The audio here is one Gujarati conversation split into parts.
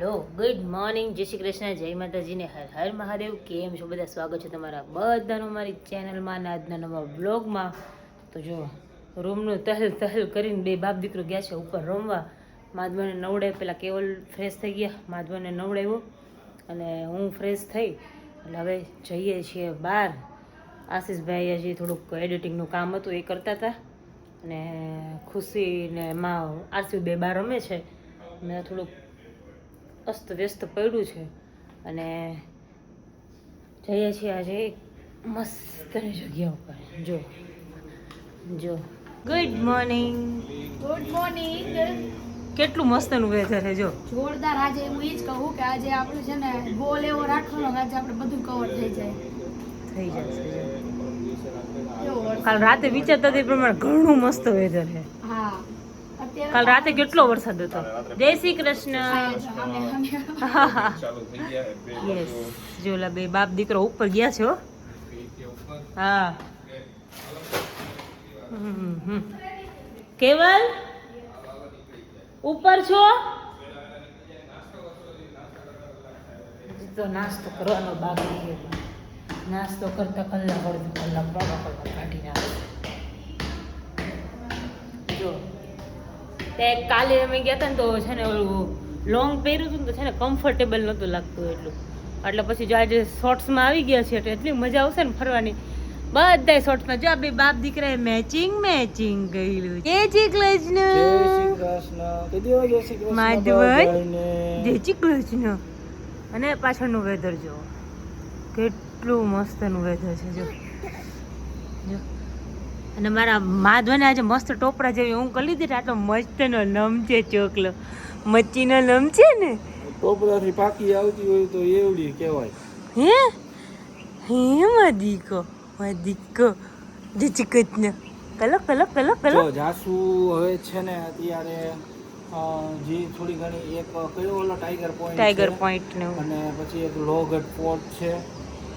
હેલો ગુડ મોર્નિંગ, જય શ્રી કૃષ્ણ, જય માતાજીને હર હર મહાદેવ. કેમ છો બધા? સ્વાગત છે તમારા બધાનું મારી ચેનલમાં અને આજના નવા બ્લોગમાં. તો જો રૂમનું તહેલ તહેલ કરીને બે બાપ દીકરો ગયા છે ઉપર રમવા. માધવાને નવડાવ્યો, પેલા કેવલ ફ્રેશ થઈ ગયા, માધવાને નવડાવ્યો અને હું ફ્રેશ થઈ એટલે હવે જઈએ છીએ બહાર. આશીષભાઈ હજી થોડુંક એડિટિંગનું કામ હતું એ કરતા હતા અને ખુશી ને માં આરસી બે બહાર રમે છે. મેં થોડુંક અસ્ત વ્યસ્ત પડ્યું છે અને જઈએ છીએ આજે મસ્તની જગ્યા ઉપર. જો જો ગુડ મોર્નિંગ. Good morning. કેટલું મસ્તનું વેધર છે. જો જોરદાર. આજે હું એ જ કહું કે આજે આપણે છે ને ગોલ એવો રાખવાનો કે આજે આપણે બધું કવર થઈ જાય. થઈ જશે. કાલ રાતે વિચારતા તે પ્રમાણે ઘણું મસ્ત વેધર છે. હા, કાલ રાતે કેટલો વરસાદ હતો. જય શ્રી કૃષ્ણ. યસ, જોલા બે બાપ દીકરો ઉપર ગયા છે. હા. કેવલ ઉપર છો? તો નાસ્તો કરવાનો બાકી છે. નાસ્તો કરતા કલાક અડધો કલાક કાઢી નાખે. જો તે કાલે અમે ગયા હતા ને તો છે ને ઓલું લોંગ પહેર્યું હતું ને તો છે ને કમ્ફર્ટેબલ નહોતું લાગતું એટલું. એટલે પછી જો આજે શોર્ટ્સમાં આવી ગયા છે એટલે એટલી મજા આવશે ને ફરવાની. બધા શોર્ટ્સમાં જો બે બાપ દીકરાએ મેચિંગ કર્યું. જય શ્રી કૃષ્ણ. માધવન જય શ્રી કૃષ્ણ. અને પાછળનું વેધર જો કેટલું મસ્તનું વેધર છે. જો જો અને મારા માધવને આજે મસ્ત ટોપરા જેવી હું કરી લીધી. આટલો મસ્તનો નમ છે ચોકલો, મચ્છીનો નમ છે ને. ટોપરાથી પાકી આવતી હોય તો એવડી કહેવાય. હે મદીકો જીચકતને કલો જો જાસુ હવે છે ને અત્યારે જે થોડી ઘણી એક કયો ઓલો ટાઈગર પોઈન્ટ ને અને પછી એક લોગટ ફોર્ટ છે.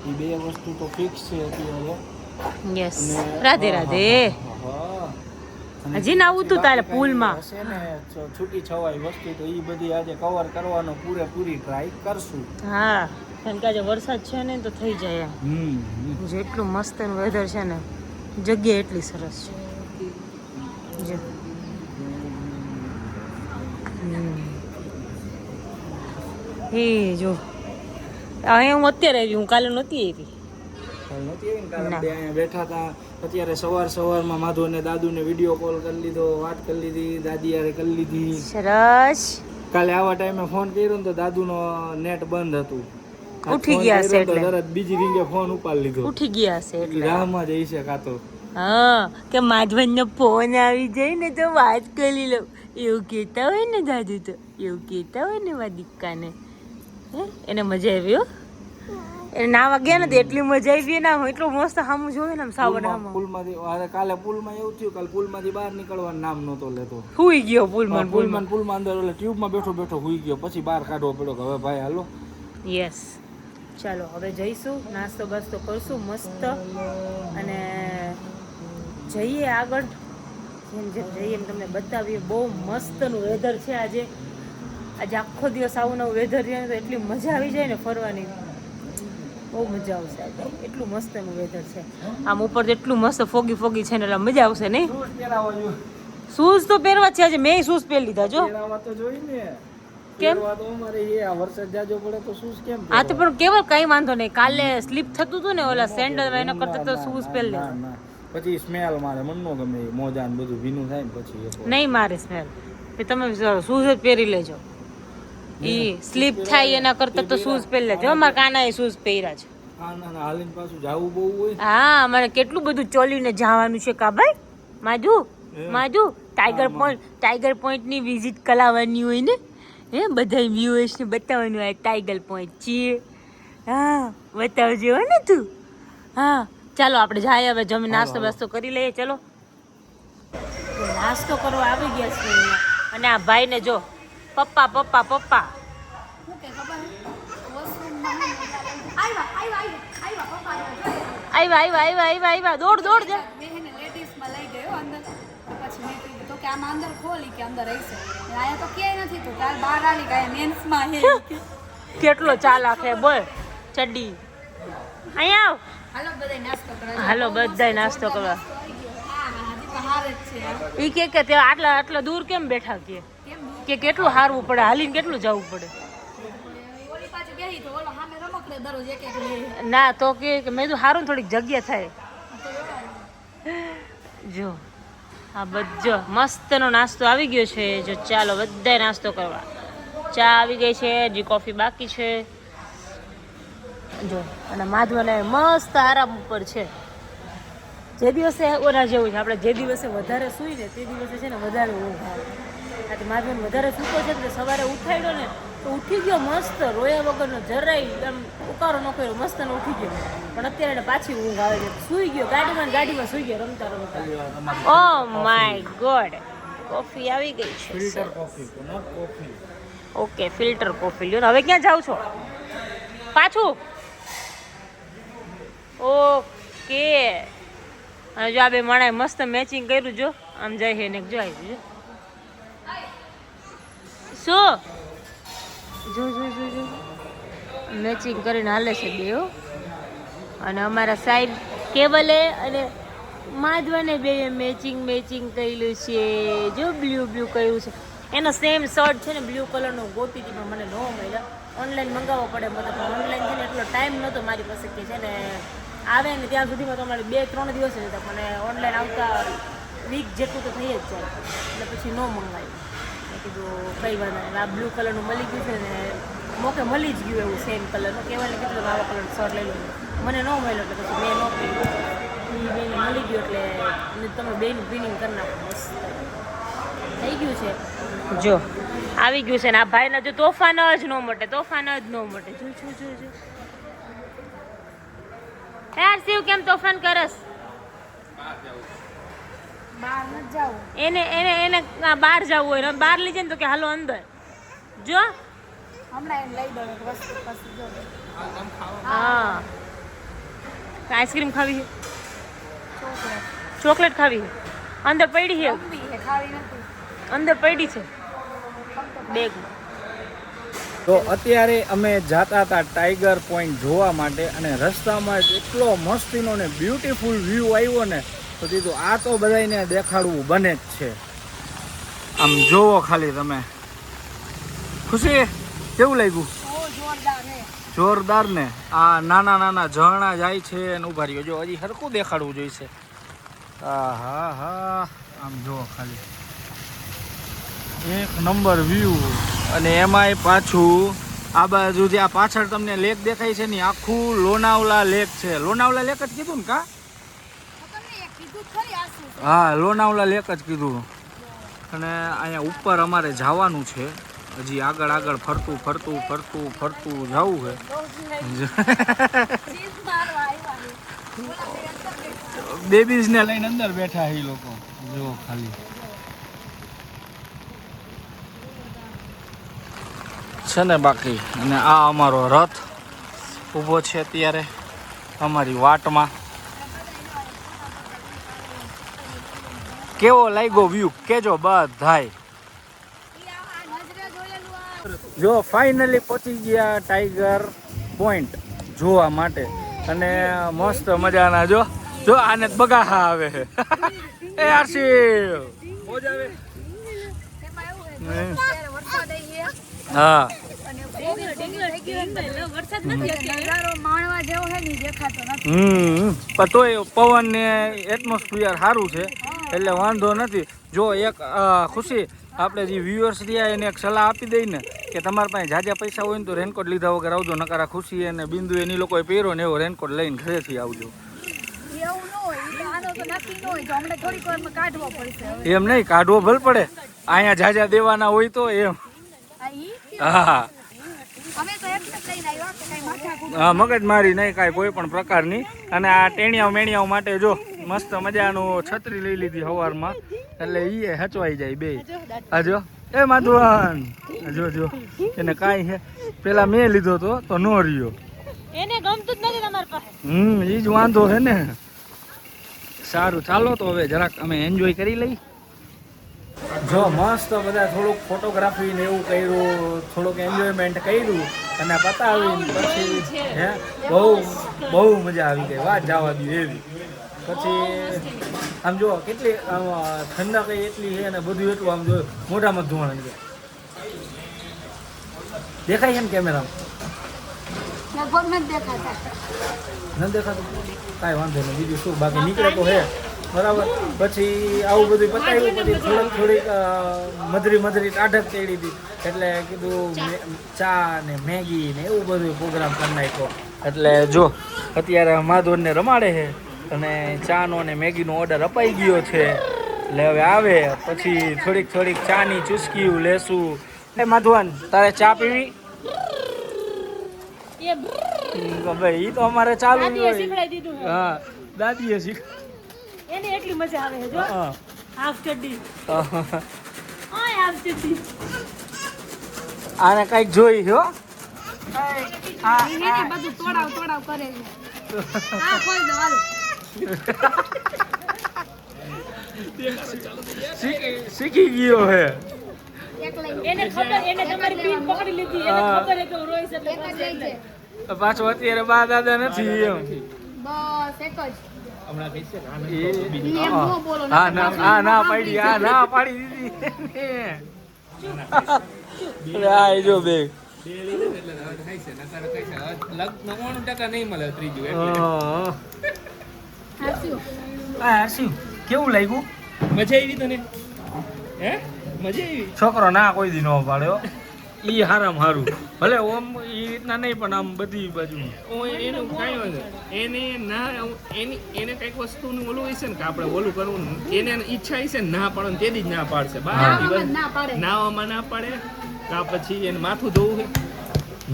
એ બે વસ્તુ તો ફિક્સ છે અત્યારે. યસ. રાધે રાધે. હજી ના આવું તું તારે પુલમાં હશે ને છૂટી છવાઈ વસ્તુ તો એ બધી આજે કવર કરવાનો પૂરેપૂરી ટ્રાય કરશું. હા, કારણ કે આજે વરસાદ છે ને તો થઈ જાય. જેટલું મસ્ત વેધર છે ને, જગ્યા એટલી સરસ છે. હે જો અહીંયા હું અત્યારે આવી, હું કાલે નહોતી આવી. બેઠા હતા અત્યારે સવારમાં માધુ અને દાદુ ને વિડીયો કોલ કરી લીધો, વાત કરી લીધી, દાદી યારે કરી લીધી. સરસ. કાલે આવા ટાઈમે ફોન કર્યો ને તો દાદુ નો નેટ બંધ હતું. ઉઠી ગયા છે એટલે તરત બીજી રીંગે ફોન ઉપાડી લીધો. ઉઠી ગયા છે એટલે રાહમાં જઈ છે કાતો. હા, કે માધવનનો ફોન આવી જાય ને તો વાત કરી લઉં એવું કહેતા હોય ને દાદુ. તો એવું કહેતા હોય ને વાદિકાને. એને મજા આવી. એને નાવા ગયા ને એટલી મજા આવી ના હોય. એટલું મસ્ત સામું જોવે ને સાવર પુલમાંથી. કાલે પુલમાં એવું થયું, કાલે પુલમાંથી બહાર નીકળવાનું નામ નહોતો લેતો. હુઈ ગયો પુલમાં અંદર એટલે ટ્યુબમાં બેઠો હુઈ ગયો. પછી બહાર કાઢવો પડ્યો કે હવે ભાઈ હાલો. યસ, ચાલો હવે જઈશું, નાસ્તો બાસ્તો કરશું મસ્ત અને જઈએ આગળ. જેમ જઈએ એમ તમને બતાવીએ. બહુ મસ્તનું વેધર છે આજે. આખો દિવસ આવું નવું વેધર રહે તો એટલી મજા આવી જાય ને ફરવાની. બહુ મજા આવશે આજે. એટલું મસ્તનું વેધર છે. આમ ઉપર એટલું મસ્ત ફોગી છે ને એટલે મજા આવશે નહીં? શૂઝ તો પહેરવા છે. આજે મેં શૂઝ પહેરી લીધા. જો કેમ આ તો પણ કેવલ કઈ વાંધો નહીં. કાલે સ્લીપ થતું હતું ને ઓલા સેન્ડલ એના કરતા તો શૂઝ પહેરી લીધા. પછી સ્મેલ મારે મન નો ગમે. મોજા ને બધું ભીનું થાય ને પછી નહીં મારે સ્મેલ. તમે શૂઝ જ પહેરી લેજો. ઈ સ્લીપ થાય એના કરતા તો શૂઝ પહેરી લેજો. અમારા કાના એ શૂઝ પહેર્યા છે. હાલીને પાછું જાવું બહુ હોય. હા, અમારે કેટલું બધું ચોલીને જવાનું છે કા ભાઈ. માજુ ટાઈગર પોઈન્ટ ની વિઝિટ કરાવવાની હોય ને. બધા વ્યુઅર્સ ને બતાવવાનું હોય ટાઈગર પોઈન્ટ છે. હા, બતાવજો ને તું. હા, ચાલો આપણે જાય હવે. જમી નાસ્તો બાસ્તો કરી લઈએ. ચલો, નાસ્તો કરવા આવી ગયા છે અને આ ભાઈ ને જો પપ્પા આવ્યા દોડ લેડીઝમાં લઈ ગયો અંદર. પછી મેં કીધું તો કે આમાં અંદર ખોલી કે અંદર આવી છે. આયા તો ક્યાંય નથી તો કાલ બહાર આલી ગયા મેન્સમાં હે કેટલો ચાલાક હે બોલ ચડ્ડી અહીંયા આવ હાલો બધાય નાસ્તો કરવા હાલો બધાય નાસ્તો કરવા હજી તો હાર જ છે ઈ કે તે આટલા દૂર કેમ બેઠા કે કેમ કે કેટલું હારવું પડે હાલીને કેટલું જવું પડે ઓલી પાછું બેહી તો ઓલો સામે રમકડે દરરોજ એક એક લે ના તો કે મેં તો હારું થોડીક જગ્યા થાય જો આ બધો મસ્તનો નાસ્તો આવી ગયો છે જો ચાલો બધાય નાસ્તો કરવા ચા આવી ગઈ છે હજી કોફી બાકી છે જો અને માધવને મસ્ત આરામ ઉપર છે જે દિવસે ઓના જેવું છે આપણે જે દિવસે વધારે સૂઈ ને તે દિવસે છે ને વધારે ઊંઘ આવે આથી માધવન વધારે સૂતો છે તો સવારે ઉઠાડ્યો ને તો ઉઠી ગયો મસ્ત રોયા વગરનો જરાય આમ ઉકારો ન કર્યો મસ્ત ને ઉઠી ગયો પણ અત્યારે એને પાછી ઊંઘ આવે છે સૂઈ ગયો ગાડીમાં સૂઈ ગયો રમતા રમતા ઓ માય ગોડ કોફી આવી ગઈ છે filter coffee not coffee okay filter coffee લ્યો ને હવે ક્યાં જાવ છો પાછું ઓકે અને જો આ બે માણે મસ્ત મેચિંગ કર્યું જો આમ જાય છે ને જો આવી જો શું જો જો જો જો મેચિંગ કરીને હાલે છે બે હો અને અમારા સાહેબ કેવલે અને માધવને બે મેચિંગ કરેલું છે જો બ્લુ કર્યું છે એનો સેમ શર્ટ છે ને બ્લુ કલરનો ગોતી હતી પણ મને ન મળ્યો ઓનલાઈન મંગાવવો પડે મતલબ ઓનલાઈન છે ને એટલો ટાઈમ નહોતો મારી પાસે કે છે ને આવે ને ત્યાં સુધીમાં તો અમારે 2-3 દિવસ જ હતા મને ઓનલાઈન આવતા વીક જેટલું તો થઈ જ જાય એટલે પછી ન મંગાવ્યું મેં કીધું કઈ વાંધો નહીં આ બ્લુ કલરનું મળી ગયું છે ને મોકે મળી જ ગયું એવું સેમ કલરનું કહેવાને કેટલું આવા કલર શર્ટ લઈ લો મને ન મળ્યો એટલે પછી મેં ન પહેર્યું એ બેને મળી ગયું એટલે તમે બેનું ક્લિનિંગ કરી નાખો મસ્ત થઈ ગયું છે જો આવી ગયું છે ને આ ભાઈના જો તોફાન જ ન મટે જો યાર શિવ કેમ તોફાન કરસ બહાર ન જાવ એને બહાર જવું હોય ને બહાર લઈ જાય ને તો કે હાલો અંદર જો હમણાં એમ લઈ દઉં એક વસ્તુ પછી જો હા આઈસ્ક્રીમ ખાવી છે ચોકલેટ ચોકલેટ ખાવી છે અંદર પડી છે ગમવી છે ખાવી નથી અંદર પડી છે બેગ તો અત્યારે અમે જાતા હતા ટાઈગર પોઈન્ટ જોવા માટે અને રસ્તામાં જ એટલો મસ્તીનો ને બ્યુટીફુલ વ્યૂ આવ્યો ને તો કીધું આ તો બધાને દેખાડવું બને જ છે આમ જોવો ખાલી તમે ખુશી કેવું લાગ્યું બહુ જોરદાર હે જોરદાર ને આ નાના ઝરણા જાય છે અને ઉભા રહ્યો જો હજી સરખું દેખાડવું જોઈશે હા આમ જોવો ખાલી એક નંબર વ્યૂ અને એમાંય પાછું આ બાજુ જે આ પાછળ તમને લેક દેખાય છે ને આખું લોનાવલા લેક છે લોનાવલા લેક જ કીધું ને કા હા લોનાવલા લેક જ કીધું અને અહીંયા ઉપર અમારે જવાનું છે હજી આગળ ફરતું જવું છે બેબીઝને લઈને અંદર બેઠા એ લોકો જો ખાલી છે ને બાકી અને આ અમારો રથ ઊભો છે અત્યારે અમારી વાટમાં કેવો લાગ્યો વ્યૂ કેજો બધાય જો ફાઇનલી પહોંચી ગયા ટાઈગર પોઈન્ટ જોવા માટે અને મસ્ત મજાના જો આને બગાહા આવે એ આરસી મોજ આવે હા પણ તોય પવન ને એટમોસ્ફિયર સારું છે એટલે વાંધો નથી જો એક ખુશી આપણે જે વ્યુઅર્સ રહ્યા એને એક સલાહ આપી દઈ ને કે તમારા પાસે જાજા પૈસા હોય ને તો રેનકોટ લીધા વગર આવજો નકારા ખુશી અને બિંદુ એની લોકોએ પહેર્યો ને એવો રેનકોટ લઈને ઘરેથી આવજો એમ નહીં કાઢવો ભલ પડે અહીંયા જાજા દેવાના હોય તો એમ હા મગજ મારી નહીં કાંઈ કોઈ પણ પ્રકારની અને આ ટેણિયાઓ મેણિયાઓ માટે જો મસ્ત મજાનું છત્રી લઈ લીધી સવારમાં એટલે એ હચવાઈ જાય બે આજો એ માધવન જો એને કાંઈ છે પેલા મેં લીધો તો નો રહ્યો એને ગમતું જ નથી તમારી પાસે એ જ વાંધો છે ને સારું ચાલો તો હવે જરાક અમે એન્જોય કરી લઈ જો મસ્ત બધા થોડુંક ફોટોગ્રાફી ને એવું કર્યું, થોડુંક એન્જોયમેન્ટ કર્યું અને પતાવીને પછી હે બહુ મજા આવી ગઈ, વાત જવા દઉં એવી. પછી આમ જો કેટલી આમ ઠંડક એટલી છે ને બધું એટલું આમ જો મોઢામાં ધોવાણ છે. દેખાય એમ કેમેરામાં લગભગ નથી દેખાતા. નથી દેખાતું? કાંઈ વાંધો નહીં, બીજું શું, બાકી નીકળે તો હે બરાબર. પછી આવું બધું પતાવ્યું, પછી થોડીક મધરી ટાઢક તેડી હતી એટલે કીધું ચા ને મેગી ને એવું બધું પ્રોગ્રામ કરી નાખ્યો. એટલે જો અત્યારે માધવનને રમાડે છે અને ચાનો ને મેગીનો ઓર્ડર અપાઈ ગયો છે. એટલે હવે આવે પછી થોડીક ચાની ચુસ્કીઓ લેશું. એ માધવન, તારે ચા પીવી? ભાઈ એ તો અમારે ચાલુ જ હોય. હા, દાદીએ શીખ એને એટલી મજા આવે છે જો હાફ ચડ્ડી આને કઈક જોઈ હો. એને બધું તોડાવ કરે છે. હા, ખોલ દો હાલો. શીખી ગયો હે. એને ખબર, એને તમારી પીન પકડી લીધી, એને ખબર છે કે હું રોઈશ એટલે એક જ જાય છે. પાછો અત્યારે બા દાદા નથી એમ. બસ એક જ. હા ના પાડી દીધી. આ જો બે 99% નહીં મળે ત્રીજું. હાસ્યું કેવું લાગ્યું? મજા આવી તને? હે મજા આવી? છોકરો ના કોઈ દી ન પાડ્યો. ઈ હારામ હારું, ભલે ઓમ ઈ રીતના નહીં પણ આમ બધી બાજુ એનું કાંઈ વાંધો એને ના એને કંઈક વસ્તુનું ઓલું હશે ને કે આપણે ઓલું કરવું, એને ઈચ્છા હશે ને ના પાડો તે જ ના પાડશે. નાવામાં ના પાડે કા પછી એને માથું ધોવું છે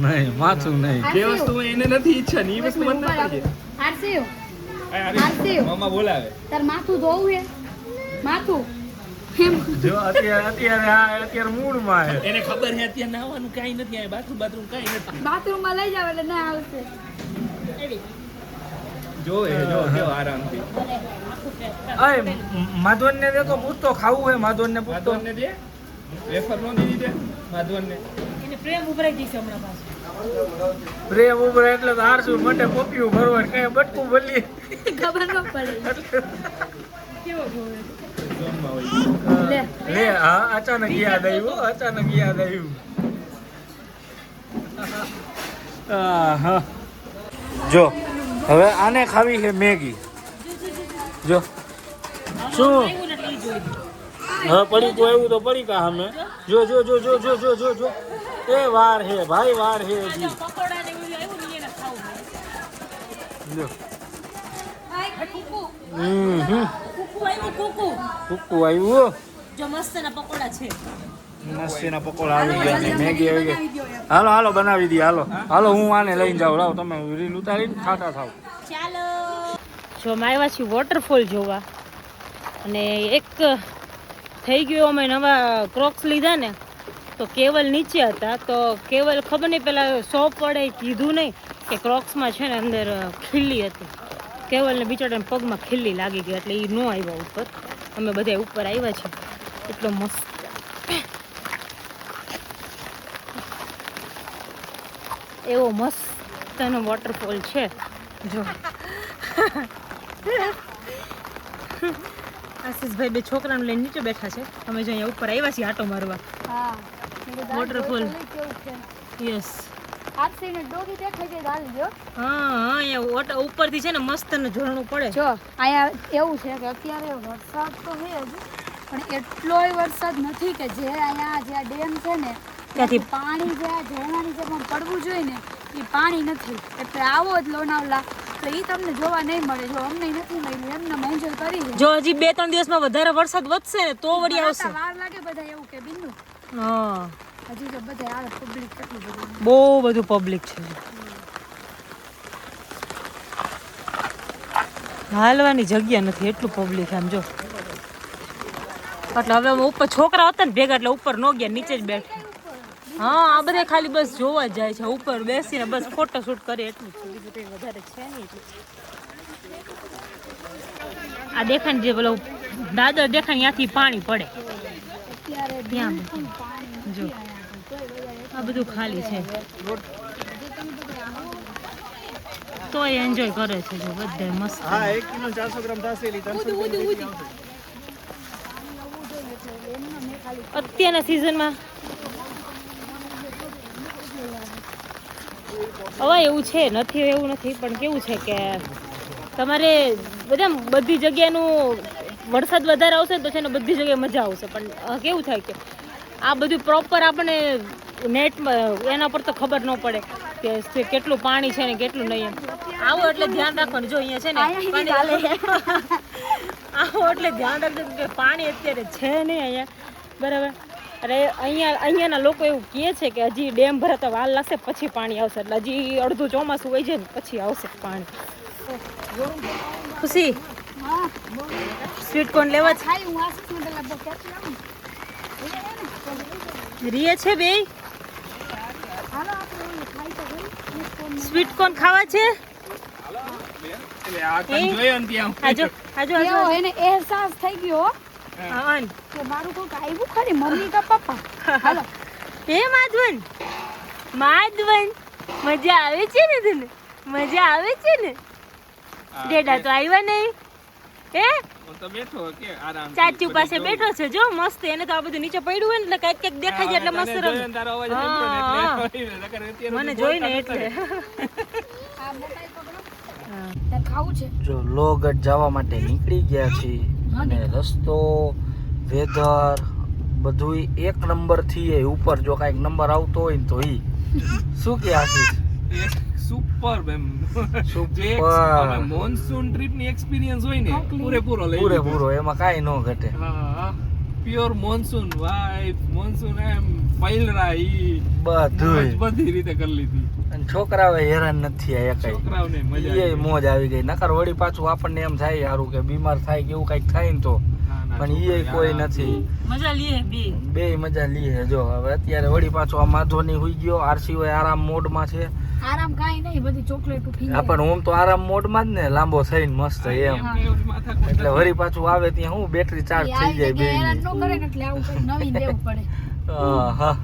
નહીં, માથું નહીં. જે વસ્તુ એને નથી ઈચ્છા ને એ વસ્તુ મને ના પાડે. હારસ્યું, મામા બોલાવે તાર માથું ધોવું છે? માથું જો અત્યારે મૂડમાં છે. એને ખબર છે અત્યારે નાવાનું કાંઈ નથી, આ બાથરૂમ કાંઈ નથી. બાથરૂમ માં લઈ જાવ એટલે ના આવશે. જો આરામથી માધવનને દે તો પૂછતો ખાવું હોય. માધવનને પૂછતો માધવનને દે વેફર નો દીધી દે માધવનને. એને પ્રેમ ઉભરાઈ જશે હમણાં પાછું. પ્રેમ ઉપર એટલે તો હારશું માટે પોપિયું ભરવા કઈ બટકું બોલીએ ખબર ન પડે. કેવો જોવે લે હા, અચાનક યાદ આવ્યું. હા જો હવે આને ખાવી છે મેગી. જો શું હવે પડી તો એવું તો પડી કા અમે જો એ વાર હે ભાઈ, વાર હે જી. પકોડા ને એવું આવ્યું ને એને ખાવું જો કુકુ કુકુ આવ્યું. જો મસ્ત ના પકોડા છે. મસ્તીના પકોડા આવી ગયા ને મેગી આવી ગઈ. હાલો બનાવી દઈએ. હાલો હું આને લઈને જાઉં. લાવ તમે રીલ ઉતારીને ખાતા થાવ. ચાલો જો અમે આવ્યા છીએ વોટરફોલ જોવા અને એક થઈ ગયો અમે નવા ક્રોક્સ લીધા ને તો કેવલ નીચે હતા તો કેવલ ખબર નહીં પેલા શોપ વડે કીધું નહીં કે ક્રોક્સમાં છે ને અંદર ખીલ્લી હતી. કેવલને બિચારાને પગમાં ખીલ્લી લાગી ગઈ એટલે એ ન આવ્યા ઉપર. અમે બધા ઉપર આવ્યા છે. એટલો મસ્ત એવો મસ્તનો વોટરફોલ છે જો. આશીષભાઈ બે છોકરાને લઈને નીચે બેઠા છે. અમે જો અહીંયા ઉપર આવ્યા છીએ આટો મારવા. હા, વોટરફોલ. યસ. હાથસીને ડોગી દેખાય છે ગાલી જો. હા અહીંયા ઉપરથી છે ને મસ્ત ને ઝરણું પડે. જો અહીંયા એવું છે કે અત્યારે વરસાદ તો છે જ પણ એટલોય વરસાદ નથી કે જે અહીંયા જે ડેમ છે ને ત્યાંથી પાણી જે આ ઝરણાની જેમ પડવું જોઈએ ને એ પાણી નથી. એટલે આવો જ લોનાવલા તો એ તમને જોવા નહીં મળે. જો અમને નથી મળ્યું એમને એન્જોય કરી છે. જો હજી 2-3 દિવસમાં વધારે વરસાદ વધશે ને તો વળી આવશે. વાર લાગે બધા એવું કે બિંદુ. હા હજી તો બધા આવે પબ્લિક કેટલું બધું. બહુ બધું પબ્લિક છે. હાલવાની જગ્યા નથી એટલું પબ્લિક આમ જો. એટલે હવે અમે ઉપર છોકરા હતા ને ભેગા એટલે ઉપર ન ગયા, નીચે જ બેઠા. હા આ બધા ખાલી બસ જોવા જ જાય છે. ઉપર બેસીને બસ ફોટો શૂટ કરે એટલું છે, બીજું કંઈ વધારે છે નહીં. આ દેખાય ને જે પેલો દાદર દેખાય ત્યાંથી પાણી પડે. ત્યાં બિલકુલ પાણી જો. નથી અહીંયા આગળ. તોય બધા આ બધું ખાલી છે જે તમે બધા આવો તો એન્જોય કરે છે જો બધા મસ્ત. હા 1 કિલો 400 ગ્રામ થશે એટલે 300 અત્યારના સિઝનમાં હવે એવું છે નથી એવું નથી પણ કેવું છે કે તમારે બધી જગ્યાનું વરસાદ વધારે આવશે ને તો છે ને બધી જગ્યાએ મજા આવશે પણ કેવું થાય કે આ બધું પ્રોપર આપણે નેટમાં એના પર તો ખબર ન પડે કે કેટલું પાણી છે ને કેટલું નહીં એમ. આવો એટલે ધ્યાન રાખવાનું જો અહીંયા છે ને પાણી આવો એટલે ધ્યાન રાખજો કે પાણી અત્યારે છે નહીં અહીંયા બરાબર. અરે અહીંયાના લોકો એવું કહે છે કે હજી ડેમ ભરાતા વાર લાગશે પછી પાણી આવશે એટલે હજી અડધું ચોમાસું હોય છે ને પછી આવશે પાણી. ખુશી હા સ્વીટ કોર્ન લેવા છે ખાઈ હું આશીષ માટે લગભગ ક્યાંથી આવું રીએ છે બે હાલો આપણે ઓલું ખાઈ તો ગઈ સ્વીટ કોર્ન ખાવા છે. એટલે આ તને જોયો ને ત્યાં આજો આજો એવો એને અહેસાસ થઈ ગયો હા કે મારું કોઈક આવ્યું ખરી મમ્મી કા પપ્પા હાલો હે માધવન મજા આવે છે ને તને મજા આવે છે ને ડેડા તો આવ્યા નહીં હે હું તો બેઠો કે આરામ ચાચુ પાસે બેઠો છે જો મસ્ત એને તો આ બધું નીચે પડ્યું હોય ને એટલે કઈક કઈક દેખાય છે એટલે મસ્ત રમે. તારો અવાજ હા. મને જોઈને એટલે આ મોબાઈલ પકડો ત્યાં ખાવું છે જો લોગઢ જવા માટે નીકળી ગયા છીએ અને રસ્તો વેધર બધુંય એક નંબર થી ઉપર જો કાંઈક નંબર આવતો હોય ને તો ઈ શું કે આશીષ સુપર એમ Super. મોન્સૂન ટ્રીપ ની એક્સપિરિયન્સ હોય ને પૂરેપૂરો લઈ પૂરેપૂરો એમાં કાંઈ ન ઘટે. હા પ્યોર મોન્સૂન વાઇફ મોન્સૂન એમ પૈલરા ઈ બધુંય બધી રીતે કરી લીધી અને છોકરાઓએ હેરાન નથી આ એકાઈ. છોકરાઓને મજા ઈ મોજ આવી ગઈ નકર વળી પાછું આપણને એમ થાય સારું કે બીમાર થાય કે એવું કંઈક થાય ને તો પણ ઈ કોઈ નથી મજા લઈએ બે મજા લીએ જો હવે અત્યારે વળી પાછો આ માધોની હુઈ ગયો આરસી હોય આરામ મોડમાં છે આરામ કાઈ નહીં બધી ચોકલેટો પી હા પણ હું તો આરામ મોડમાં જ ને લાંબો થઈને મસ્ત એમ એટલે વળી પાછું આવે ત્યાં હું બેટરી ચાર્જ થઈ જાય બે હેરાન ન કરે ને એટલે આવું કંઈક નવીન લેવું પડે હા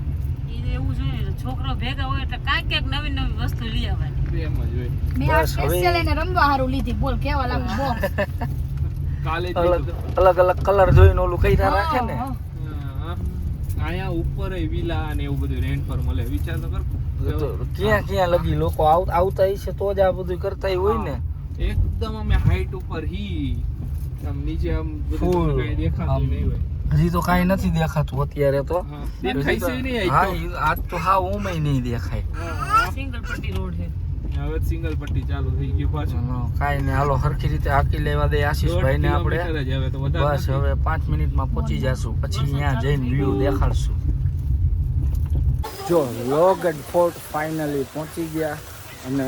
એવું જોઈએ છોકરો ભેગા હોય એટલે કાંઈક કાંઈક નવી નવી વસ્તુ લઈ આવવાની. એમ જ હોય મેં આ બસ હવે- સ્પેશિયલ એને રમવા હારું લીધી બોલ કેવા લાગે બોક્સ કાલે જ અલગ અલગ કલર જોઈને ઓલું કઈ રાખે ને અહીંયા ઉપર વિલા અને એવું બધું રેન્ટ પર મળે વિચાર તો કર તો ક્યાં લગી લોકો આવતા હશે તો જ આ બધું કરતા હોય ને એકદમ અમે હાઈટ ઉપર હી આમ નીચે આમ બધું Full. કઈ દેખાતું નહીં હોય હજી તો કાંઈ નથી દેખાતું અત્યારે તો હા, દેખાય છે નહીં હા આજ આજ તો હા ઓમે નહીં દેખાય તો. હા, સિંગલ પટ્ટી રોડ છે હવે સિંગલ પટ્ટી ચાલુ થઈ ગયું પાછું ચલો, કાંઈ નહીં હાલો હરખી રીતે હાકી લેવા દે આશીષભાઈ ને આપણે 1.5 કિલોમીટર જ હવે તો વધારે બસ નથી. હવે 5 મિનિટમાં પહોંચી જાશું પછી ત્યાં જઈને વ્યૂ દેખાડશું જો લોગઢ ફોર્ટ ફાઇનલી પહોંચી ગયા અને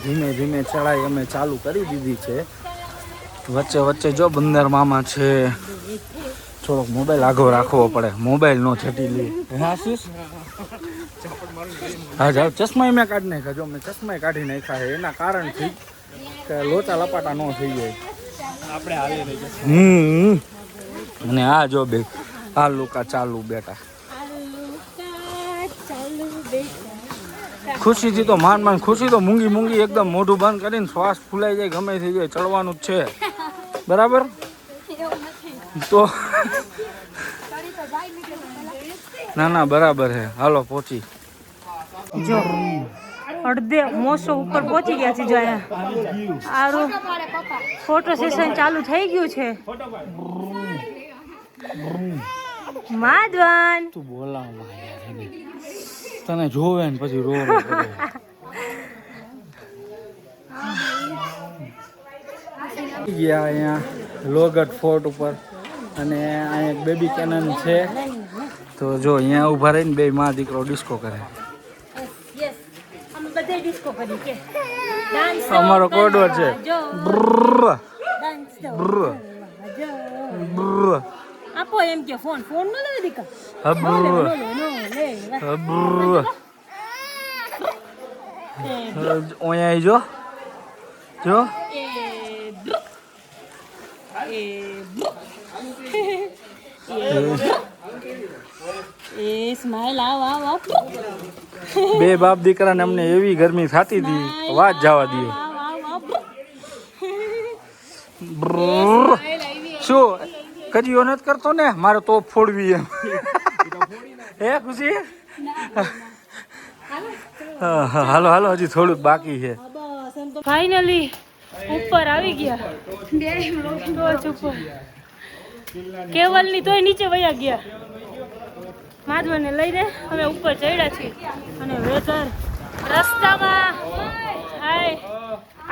ધીમે ધીમે ચડાઈ અમે ચાલુ કરી દીધી છે વચ્ચે વચ્ચે જો બંદર મામા છે થોડોક મોબાઈલ આગો રાખવો પડે મોબાઈલ નો છટી લે આશીષ હા જાવ ચશ્મા મેં કાઢી નાખ્યા જો મેં ચશ્મા કાઢી નાખ્યા છે એના કારણથી કે લોચા લપાટા ન થઈ જાય આપણે હાલી રહી જશે અને આ જો બે આ લોકા ચાલુ બેટા ખુશીથી તો માન ખુશી તો મૂંગી એકદમ મોઢું બંધ કરીને શ્વાસ ફૂલાઈ જાય ગમે થઈ જાય ચડવાનું જ છે બરાબર તો ના બરાબર છે હાલો પહોંચી જો અડધે મોસો ઉપર પહોંચી ગયા છે જો અહીંયા આરું ફોટો સેશન ચાલુ થઈ ગયું છે માધવન તું બોલાવવા તને જોવે ને પછી રો ગયા અહીંયા લોગઢ ફોર્ટ ઉપર અને અહીંયા એક બેબી કેનન છે તો જો અહીંયા ઊભા રહીને બે માં દીકરો ડિસ્કો કરે બધે ડિસ્કો કરી કે ડાન્સ અમારો કોડવર્ડ છે જો બ્રર, ડાન્સ બ્રર, બ્રર, આપો એમ કે ફોન નો લેવા દીકા હા, બ્રર, નો લે હા, બ્રર. ઓય આઈ જો જો એ સ્માઈલ આવ આવ આવ બે બાપ દીકરાને અમને એવી ગરમી થતી હતી વાત જવા દઈએ. આવ આવ આવ બ્રર. શું કજીઓ નથી કરતો ને મારે તો ફોડવી એમ હે ખુશી હા, હાલો હાલો હજી થોડુંક બાકી છે. ફાઇનલી ઉપર આવી ગયા ટોચ ઉપર. કેવલની તોય નીચે વયા ગયા. માધવને લઈને અમે ઉપર ચડ્યા છીએ અને વેધર રસ્તામાં હાય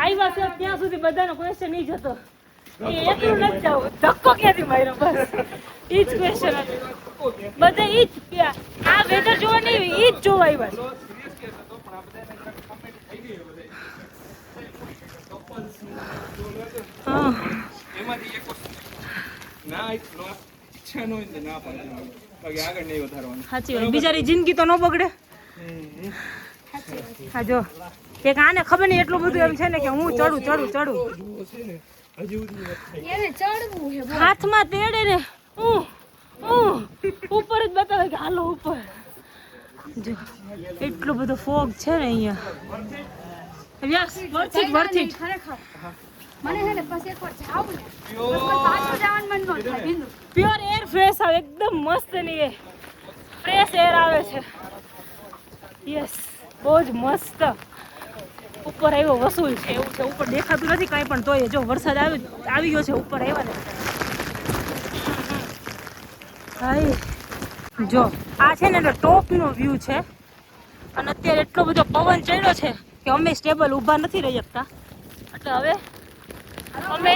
આવ્યા છે ત્યાં સુધી બધાનો ક્વેશ્ચન ઈ જ હતો એ એકલું નથી જાવ ધક્કો ક્યાંથી માર્યો બસ ઈ જ ક્વેશ્ચન હતો. બધા ઈ જ આ વેધર જોવા નહીં ઈ જ જોવા આવ્યા છે. હા એમાંથી એક વસ્તુ ના ઈચ્છા ન હોય તો ના પાડે બાકી આગળ નહીં વધારવાનું. સાચી વાત બિચારી જિંદગી તો ન બગડે. હા જો એક આને ખબર નહીં એટલું બધું એમ છે ને કે હું ચડું એને ચડવું છે બોલ. હાથમાં તેડે ને ઉપર જ બતાવે કે હાલો ઉપર. જો એટલો બધો ફોગ છે ને અહીંયા. Yes worth it. ખરેખર મને છે ને પછી એકવાર જાવું ને પછી પાછું જવાનું મન ન થાય બિંદુ. પ્યોર એર ફ્રેશ આવે એકદમ મસ્ત ની ફ્રેશ એર આવે છે. યસ બહુ જ મસ્ત. ઉપર આવ્યો વસૂલ છે એવું છે. ઉપર દેખાતું નથી કાંઈ પણ તોય જો વરસાદ આવી ગયો છે ઉપર આવ્યા ને. હાય જો આ છે ને ટોપનો વ્યૂ છે અને અત્યારે એટલો બધો પવન ચડ્યો છે કે અમે સ્ટેબલ ઊભા નથી રહી શકતા. એટલે હવે અમે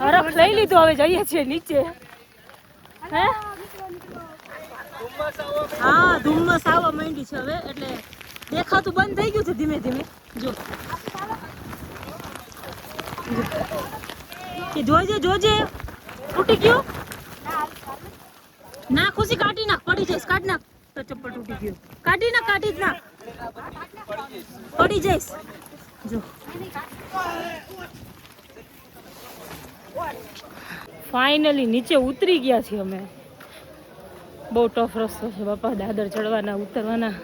હરખ લઈ લીધો હવે જઈએ છીએ નીચે. હે હા ધુમ્મસ આવવા માંડી છે હવે એટલે દેખાતું બંધ થઈ ગયું છે ધીમે ધીમે. જો જોજે તૂટી ગયું. ના ખુશી કાઢી નાખ પડી જઈશ. કાઢ નાખ તો ચપ્પલ તૂટી ગયું. કાઢી જ નાખ પડી જઈશ. જો ફાઇનલી નીચે ઉતરી ગયા છીએ અમે. બહુ ટફ રસ્તો છે બાપા. દાદર ચડવાના ઉતરવાના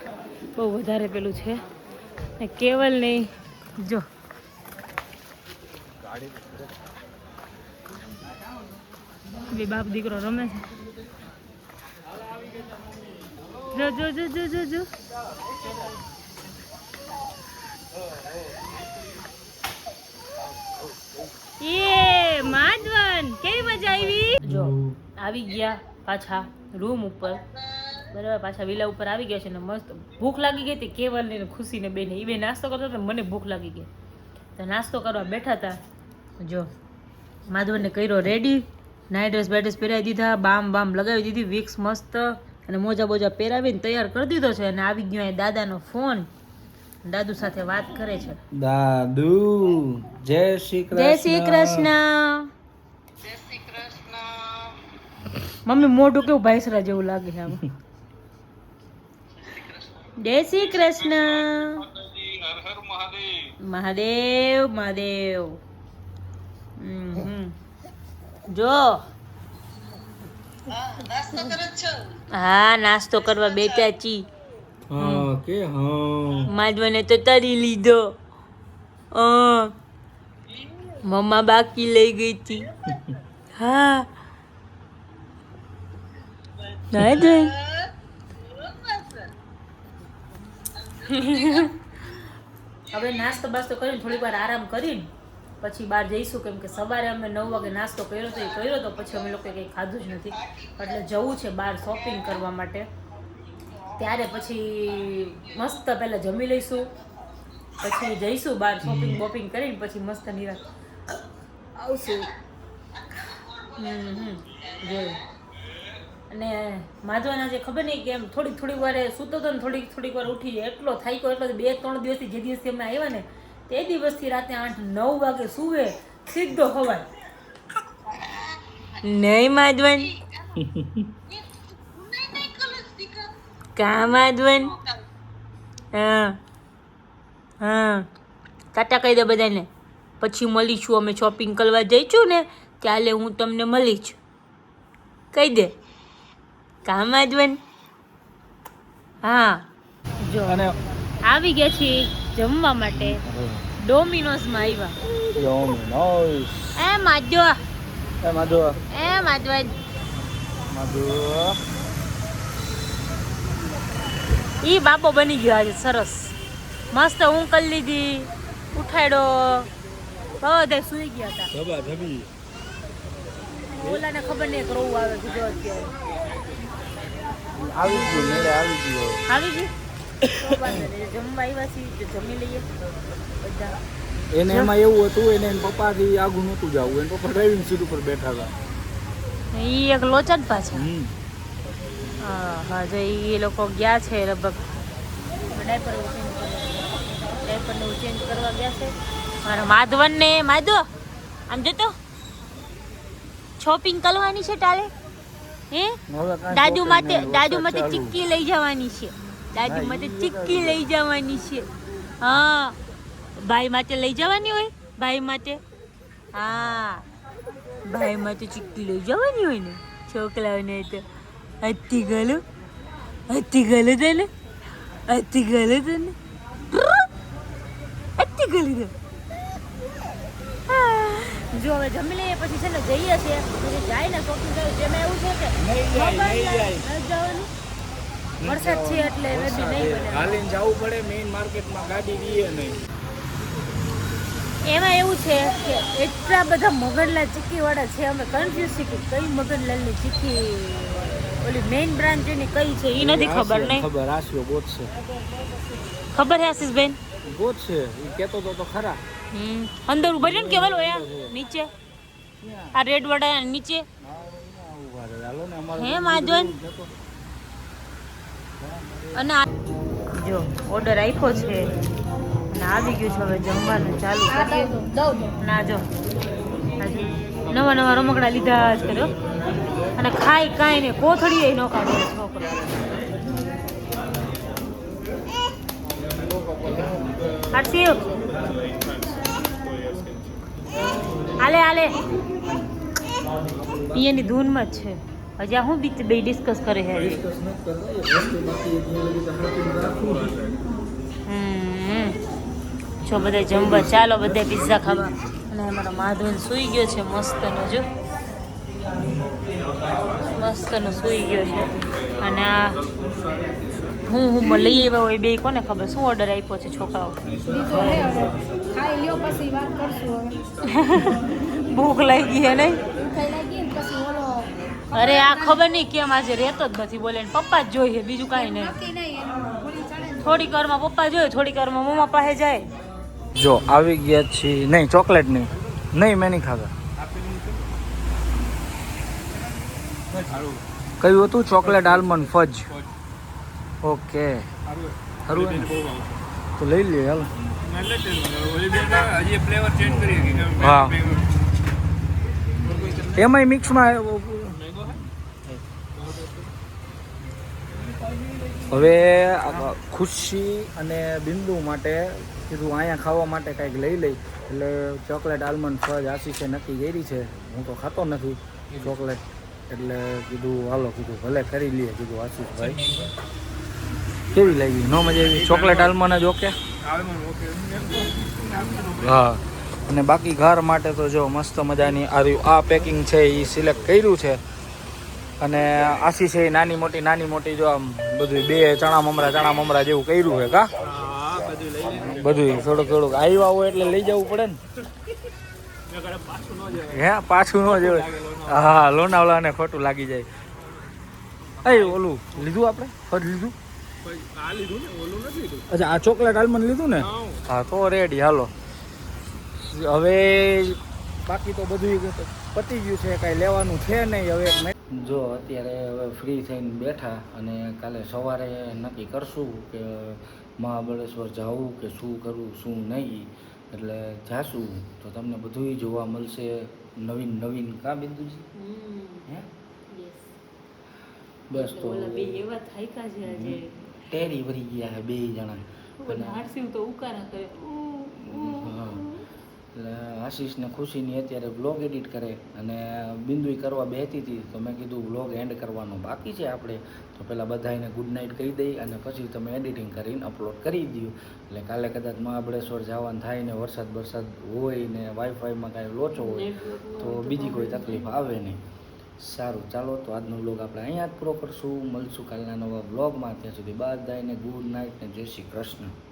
બહુ વધારે પેલું છે ને કેવલ નહીં. જો બે બાપ દીકરો રમે છે. જો એ માધવન કેવી મજા આવી. જો આવી ગયા પાછા રૂમ ઉપર બરાબર. પાછા વિલા ઉપર આવી ગયા છે ને મસ્ત ભૂખ લાગી ગઈ હતી કેવલ ને ખુશી ને બેને. એ બે નાસ્તો કરતા હતા મને ભૂખ લાગી ગઈ તો નાસ્તો કરવા બેઠા હતા. જો માધવને કર્યો રેડી. નાઇટ ડ્રેસ પહેરાવી દીધા. બામ લગાવી દીધી. વિક્સ મસ્ત અને મોજા પહેરાવીને તૈયાર કરી દીધો છે. અને આવી ગયો અહીં દાદાનો ફોન. દાદુ સાથે વાત કરે છે. દાદુ જય શ્રી કૃષ્ણ. મમ્મી મોઢું કેવું ભાઈસરા જેવું લાગે છે આમાં. જય શ્રી કૃષ્ણ. મહાદેવ. જો હા નાસ્તો કરવા બેઠા છી. માધવને તો તરી લીધો. મમ્મા બાકી લઈ ગઈ હતી. હા હવે નાસ્તો બાસ્તો કરીને થોડીક વાર આરામ કરીને પછી બહાર જઈશું. કેમ કે સવારે અમે 9 વાગે નાસ્તો કર્યો તો પછી અમે લોકો કંઈ ખાધું જ નથી. એટલે જવું છે બહાર શોપિંગ કરવા માટે. ત્યારે પછી મસ્ત પહેલાં જમી લઈશું પછી જઈશું બહાર શોપિંગ કરીને પછી મસ્ત નિરાશ આવશું. જોયું અને માધવાના જે ખબર નહીં કેમ થોડીક વારે સૂતો હતો ને થોડીક વાર ઉઠી જાય. એટલો થાક્યો એટલો 2-3 દિવસથી જે દિવસથી અમે આવ્યા ને તે દિવસથી રાતે 8-9 વાગે સુવે સીધો ખવાય નહીં. માધવન કા માધવન. હા ટાટા કહી દે બધાને. પછી મળીશું અમે શોપિંગ કરવા જઈશું ને ત્યારે હું તમને મળીશ. કહી દે કામ જ બન. હા જો અને આવી ગયા છીએ જમવા માટે. ડોમિનોઝમાં આવ્યા. એ માજો એ માધુ ઈ બાપો બની ગયો આજે સરસ મસ્ત ઊંઘ કરી લીધી. ઉઠાડ્યો બધા સુઈ ગયા હતા. ઓલાને ખબર નહીં રોવું આવે છે જો અત્યારે આવી ગયું મેળે આવી ગયો. આવી ગયું. તો વાંધો નહીં. જમવા આવ્યા છીએ તો જમી લઈએ બધા. એને એમાં એવું હતું એને પપ્પાથી આગું નહોતું જવું. એને પપ્પા ડ્રાઇવિંગ સીટ ઉપર બેઠા હતા. ઈ એક લોચન પાછા. હા જો એ લોકો ગયા છે લગભગ ડાયપરને ચેન્જ કરવા ગયા છે. મારા માધવનને માધો આમ જતો શોપિંગ કરવાની છે તારે હે દાદુ માટે ચીક્કી લઈ જવાની છે. દાદુ માટે ચીક્કી લઈ જવાની છે. હા ભાઈ માટે લઈ જવાની હોય. ભાઈ માટે હા ભાઈ માટે ચીક્કી લઈ જવાની હોય ને છોકરાઓને તો અતિ ગલો તને અતિ ગલો તને અતિ ગલી દે. જો હવે જમી લઈએ પછી છે ને જઈએ છીએ પછી જાય ને શોપિંગ કરવા. જેમાં એવું છે કે જવાનું વરસાદ છે એટલે નહીં બને. હાલીને જવું પડે મેઇન માર્કેટમાં ગાડી દીએ નહીં. એમાં એવું છે કે એટલા બધા મગનલાલ ચીક્કી વાળા છે અમે કન્ફ્યુઝ છે કે કઈ મગનલાલની ચીક્કી ઓલી મેઇન બ્રાન્ચ એની કઈ છે એ નથી ખબર. નહીં ખબર આશિયો ગોત છે. ખબર હે આશીષબેન ગોત છે એ કહેતો તો ખરા. અંદર ઉભા છે ને કેવલ હોય નીચે આ રેડ વાળા નીચે હે માધવન. અને જો ઓર્ડર આપ્યો છે અને આવી ગયું છે. હવે જમવાનું ચાલુ કરીએ. ના જો નવા રમકડા લીધા જ કર્યો અને ખાઈ કાંઈ ને કોથળી ન કાઢે છોકરો. હર્ષિવ હાલે એની ધૂનમાં જ છે. હજી આ હું બીચ બે ડિસ્કસ કરે છે. જો બધા જમવા ચાલો બધા પિઝા ખાવા. અને અમારો માધવન સૂઈ ગયો છે મસ્તનો. જો મસ્તનો સૂઈ ગયો છે. અને આ હું લઈ આવ્યા હોય બે કોને ખબર શું ઓર્ડર આપ્યો છે છોકરાઓ. ભૂખ લાગી હે નહીં. અરે આ ખબર નહીં કેમ આજે રહેતો જ નથી. બોલે પપ્પા જ જોઈએ બીજું કાંઈ નહીં. થોડીક વારમાં પપ્પા જોઈએ થોડીક વારમાં મમ્મા પાસે જાય. જો આવી ગયા છીએ. નહીં ચોકલેટ નહીં મેં નહીં ખાધા. કયું હતું? Chocolate almond ફજ. ઓકે સારું તો લઈ લઈએ હાલ. હા એમાંય મિક્સમાં. હવે ખુશી અને બિંદુ માટે કીધું અહીંયા ખાવા માટે કાંઈક લઈ લઈ. એટલે ચોકલેટ આલમંડ ફજ આશીષે નક્કી કરી છે. હું તો ખાતો નથી ચોકલેટ એટલે કીધું હાલો કીધું ભલે કરી લઈએ કીધું આશીષભાઈ. કેવી લાગી? નો મજા આવી? ચોકલેટ આલમંડ જ ઓકે. હા અને બાકી ઘર માટે તો જો મસ્ત મજાની આ પેકિંગ છે એ સિલેક્ટ કર્યું છે. અને આશીષે નાની મોટી જો આમ બધું બે ચણા મમરા જેવું કર્યું છે. કા બધું થોડુંક આવ્યા હોય એટલે લઈ જવું પડે ને. હે પાછું ન જવાય. હા લોનાવલાને ખોટું લાગી જાય. ઓલું લીધું આપણે ફજ લીધું. અચ્છા આ ચોકલેટ આલમંડ લીધું ને. હા તો રેડી હાલો. હવે બાકી તો બધું પતી ગયું છે. કાંઈ લેવાનું છે નહીં હવે. જો અત્યારે હવે ફ્રી થઈને બેઠા અને કાલે સવારે નક્કી કરશું કે મહાબળેશ્વર જવું કે શું કરવું શું નહીં. એટલે જાશું તો તમને બધું જોવા મળશે નવીન. કા બિંદુજી? હે બસ તો ટેરી ભરી ગયા બે જણા. તો ઉકારા કરે. એટલે આશીષ ને ખુશીની અત્યારે વ્લોગ એડિટ કરે અને બિંદુઈ કરવા બેહતી હતી તો મેં કીધું વ્લોગ એન્ડ કરવાનો બાકી છે આપણે તો પહેલાં બધાને ગુડ નાઇટ કહી દઈ અને પછી તમે એડિટિંગ કરીને અપલોડ કરી દો એટલે કાલે કદાચ મહાબળેશ્વર જવાનું થાય ને વરસાદ હોય ને વાઈફાઈમાં કાંઈ લોચો હોય તો બીજી કોઈ તકલીફ આવે નહીં. સારું ચાલો તો આજનો વ્લોગ આપણે અહીંયા જ પૂરો કરશું. મળશું કાલના નવા વ્લોગમાં. ત્યાં સુધી બધાને ગુડ નાઇટ ને જય શ્રી કૃષ્ણ.